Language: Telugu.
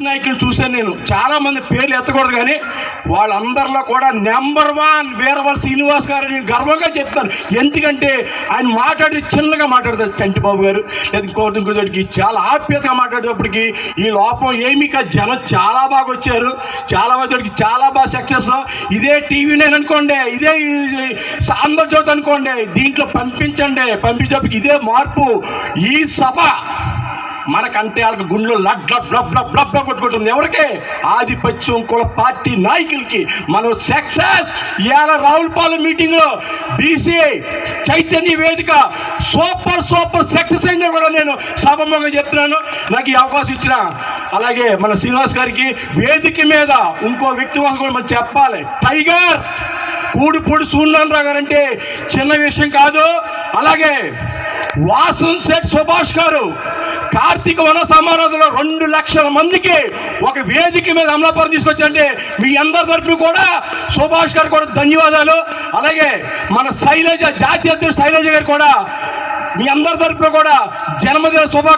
నాయకులు చూశాను నేను. చాలామంది పేర్లు ఎత్తకూడదు, కానీ వాళ్ళందరిలో కూడా నెంబర్ 1 వీరవల్ శ్రీనివాస్ గారు నేను గర్వంగా చెప్తాను. ఎందుకంటే ఆయన మాట్లాడి చిన్నగా మాట్లాడతారు చంటిబాబు గారు, లేదా ఇంకోటికి చాలా ఆప్యాయతగా మాట్లాడేటప్పటికి ఈ లోపం ఏమీ కాదు. జనం చాలా బాగా వచ్చారు, చాలా మందికి చాలా బాగా సక్సెస్. ఇదే టీవీ నేను అనుకోండి, ఇదే ఆంధ్రజ్యోతి అనుకోండి, దీంట్లో పంపించేటప్పటికి ఇదే మార్పు. ఈ సభ మనకంటే వాళ్ళకి గుండెలు లబ్ కొట్టుకుంటుంది. ఎవరికి? ఆధిపత్యం కుల పార్టీ నాయకులకి. మనం సక్సెస్. ఇవాళ రావులపాలెం మీటింగ్లో బీసీ చైతన్య వేదిక సూపర్ సక్సెస్ అయిందని కూడా నేను సభముగా చెప్తున్నాను. నాకు ఈ అవకాశం ఇచ్చిన అలాగే మన శ్రీనివాస్ గారికి వేదిక మీద ఇంకో వ్యక్తి కూడా మనం చెప్పాలి. టైగర్ కూడిపూడి సూర్యనారాయణ గారు అంటే చిన్న విషయం కాదు. అలాగే వాసన్ శెట్టి సుభాష్ గారు కార్తీక వన సమారోధంలో 2 లక్షల మందికి ఒక వేదిక మీద అమలాపురం తీసుకొచ్చండి. మీ అందరి తరఫున కూడా సుభాష్ గారు కూడా ధన్యవాదాలు. అలాగే మన శైలజ జాతీయ అధ్యక్షుడు శైలజ గారు కూడా మీ అందరి తరఫున కూడా జన్మదిన శుభాకాంక్షలు.